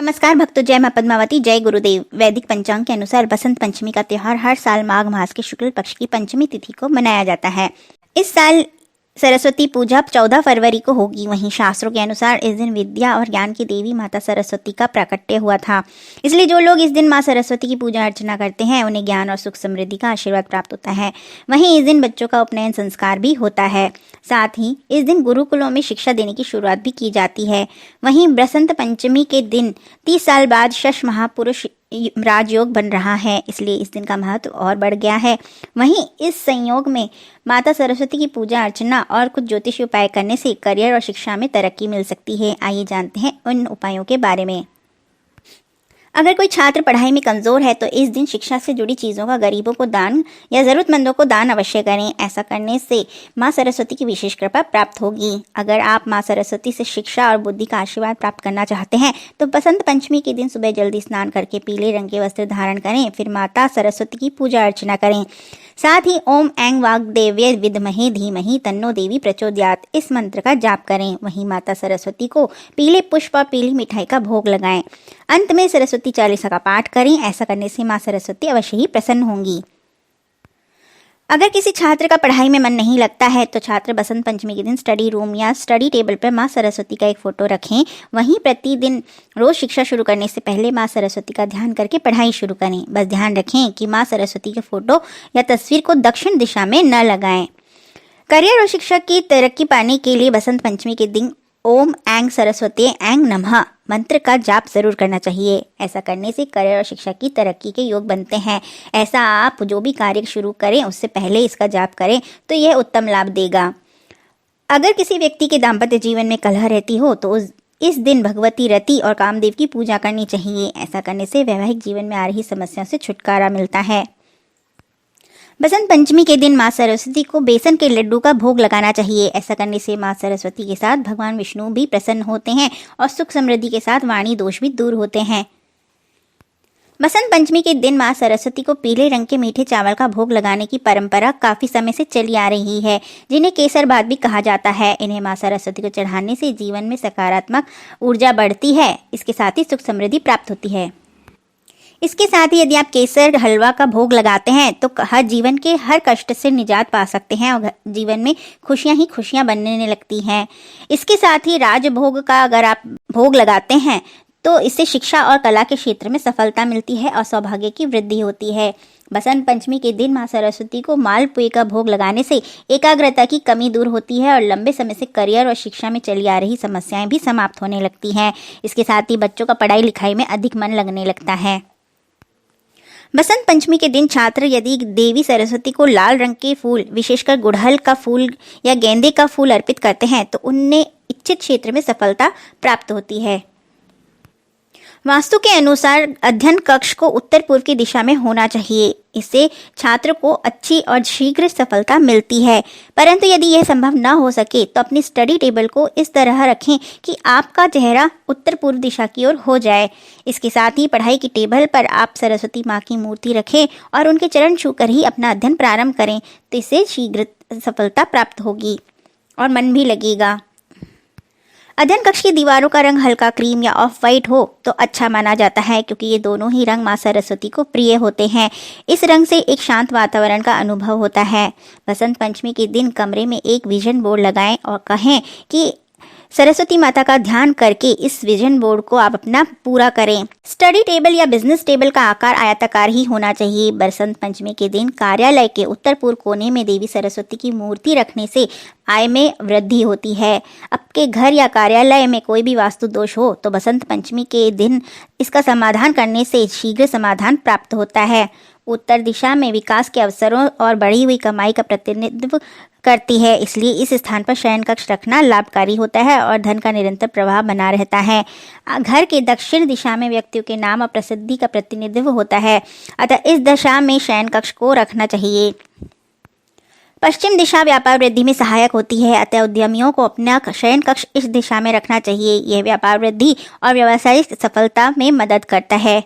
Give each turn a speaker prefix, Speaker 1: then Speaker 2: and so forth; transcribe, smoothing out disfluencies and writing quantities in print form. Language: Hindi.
Speaker 1: नमस्कार भक्तों, जय मां पद्मावती, जय गुरुदेव। वैदिक पंचांग के अनुसार बसंत पंचमी का त्योहार हर साल माघ मास के शुक्ल पक्ष की पंचमी तिथि को मनाया जाता है। इस साल सरस्वती पूजा 14 फरवरी को होगी। वहीं शास्त्रों के अनुसार इस दिन विद्या और ज्ञान की देवी माता सरस्वती का प्राकट्य हुआ था। इसलिए जो लोग इस दिन मां सरस्वती की पूजा अर्चना करते हैं उन्हें ज्ञान और सुख समृद्धि का आशीर्वाद प्राप्त होता है। वहीं इस दिन बच्चों का उपनयन संस्कार भी होता है। साथ ही इस दिन गुरुकुलों में शिक्षा देने की शुरुआत भी की जाती है। वहीं बसंत पंचमी के दिन 30 साल बाद शश महापुरुष राजयोग बन रहा है, इसलिए इस दिन का महत्व और बढ़ गया है। वहीं इस संयोग में माता सरस्वती की पूजा अर्चना और कुछ ज्योतिषी उपाय करने से करियर और शिक्षा में तरक्की मिल सकती है। आइए जानते हैं उन उपायों के बारे में। अगर कोई छात्र पढ़ाई में कमजोर है तो इस दिन शिक्षा से जुड़ी चीजों का गरीबों को दान या जरूरतमंदों को दान अवश्य करें। ऐसा करने से मां सरस्वती की विशेष कृपा प्राप्त होगी। अगर आप मां सरस्वती से शिक्षा और बुद्धि का आशीर्वाद प्राप्त करना चाहते हैं तो बसंत पंचमी के दिन सुबह जल्दी स्नान करके पीले रंग के वस्त्र धारण करें, फिर माता सरस्वती की पूजा अर्चना करें। साथ ही ओम ऐं वाग्देव्य विद्महे धीमहि तन्नो देवी प्रचोदयात् इस मंत्र का जाप करें। वहीं माता सरस्वती को पीले पुष्प और पीली मिठाई का भोग लगाएं। अंत में सरस्वती चालीसा का पाठ करें। ऐसा करने से मां सरस्वती अवश्य ही प्रसन्न होंगी। अगर किसी छात्र का पढ़ाई में मन नहीं लगता है तो छात्र बसंत पंचमी के दिन स्टडी रूम या स्टडी टेबल पर मां सरस्वती का एक फोटो रखें। वहीं प्रतिदिन रोज शिक्षा शुरू करने से पहले मां सरस्वती का ध्यान करके पढ़ाई शुरू करें। बस ध्यान रखें कि मां सरस्वती के फोटो या तस्वीर को दक्षिण दिशा में न लगाएं। करियर और शिक्षा की तरक्की पाने के लिए बसंत पंचमी के दिन ओम ऐं सरस्वती ऐं नमः मंत्र का जाप जरूर करना चाहिए। ऐसा करने से करियर और शिक्षा की तरक्की के योग बनते हैं। ऐसा आप जो भी कार्य शुरू करें उससे पहले इसका जाप करें तो यह उत्तम लाभ देगा। अगर किसी व्यक्ति के दाम्पत्य जीवन में कलह रहती हो तो इस दिन भगवती रति और कामदेव की पूजा करनी चाहिए। ऐसा करने से वैवाहिक जीवन में आ रही समस्याओं से छुटकारा मिलता है। बसंत पंचमी के दिन मां सरस्वती को बेसन के लड्डू का भोग लगाना चाहिए। ऐसा करने से मां सरस्वती के साथ भगवान विष्णु भी प्रसन्न होते हैं और सुख समृद्धि के साथ वाणी दोष भी दूर होते हैं। बसंत पंचमी के दिन मां सरस्वती को पीले रंग के मीठे चावल का भोग लगाने की परंपरा काफी समय से चली आ रही है, जिन्हें केसर भात भी कहा जाता है। इन्हें मां सरस्वती को चढ़ाने से जीवन में सकारात्मक ऊर्जा बढ़ती है। इसके साथ ही सुख समृद्धि प्राप्त होती है। इसके साथ ही यदि आप केसर हलवा का भोग लगाते हैं तो हर जीवन के हर कष्ट से निजात पा सकते हैं और जीवन में खुशियां ही खुशियां बनने लगती हैं। इसके साथ ही राजभोग का अगर आप भोग लगाते हैं तो इससे शिक्षा और कला के क्षेत्र में सफलता मिलती है और सौभाग्य की वृद्धि होती है। बसंत पंचमी के दिन मां सरस्वती को मालपुए का भोग लगाने से एकाग्रता की कमी दूर होती है और लंबे समय से करियर और शिक्षा में चली आ रही समस्याएं भी समाप्त होने लगती हैं। इसके साथ ही बच्चों का पढ़ाई लिखाई में अधिक मन लगने लगता है। बसंत पंचमी के दिन छात्र यदि देवी सरस्वती को लाल रंग के फूल, विशेषकर गुड़हल का फूल या गेंदे का फूल अर्पित करते हैं तो उन्हें इच्छित क्षेत्र में सफलता प्राप्त होती है। वास्तु के अनुसार अध्ययन कक्ष को उत्तर पूर्व की दिशा में होना चाहिए। इससे छात्र को अच्छी और शीघ्र सफलता मिलती है। परंतु यदि यह संभव न हो सके तो अपनी स्टडी टेबल को इस तरह रखें कि आपका चेहरा उत्तर पूर्व दिशा की ओर हो जाए। इसके साथ ही पढ़ाई की टेबल पर आप सरस्वती माँ की मूर्ति रखें और उनके चरण छूकर ही अपना अध्ययन प्रारंभ करें तो इससे शीघ्र सफलता प्राप्त होगी और मन भी लगेगा। अध्ययन कक्ष की दीवारों का रंग हल्का क्रीम या ऑफ वाइट हो तो अच्छा माना जाता है, क्योंकि ये दोनों ही रंग मां सरस्वती को प्रिय होते हैं। इस रंग से एक शांत वातावरण का अनुभव होता है। बसंत पंचमी के दिन कमरे में एक विजन बोर्ड लगाएं और कहें कि सरस्वती माता का ध्यान करके इस विजन बोर्ड को आप अपना पूरा करें। स्टडी टेबल या बिजनेस टेबल का आकार आयताकार ही होना चाहिए। बसंत पंचमी के दिन कार्यालय के उत्तर पूर्व कोने में देवी सरस्वती की मूर्ति रखने से आय में वृद्धि होती है। आपके घर या कार्यालय में कोई भी वास्तु दोष हो तो बसंत पंचमी के दिन इसका समाधान करने से शीघ्र समाधान प्राप्त होता है। उत्तर दिशा में विकास के अवसरों और बढ़ी हुई कमाई का प्रतिनिधित्व करती है, इसलिए इस स्थान पर शयन कक्ष रखना लाभकारी होता है और धन का निरंतर प्रवाह बना रहता है। घर के दक्षिण दिशा में व्यक्तियों के नाम और प्रसिद्धि का प्रतिनिधित्व होता है, अतः इस दिशा में शयन कक्ष को रखना चाहिए। पश्चिम दिशा व्यापार वृद्धि में सहायक होती है, अतः उद्यमियों को अपना शयन कक्ष इस दिशा में रखना चाहिए। यह व्यापार वृद्धि और व्यावसायिक सफलता में मदद करता है।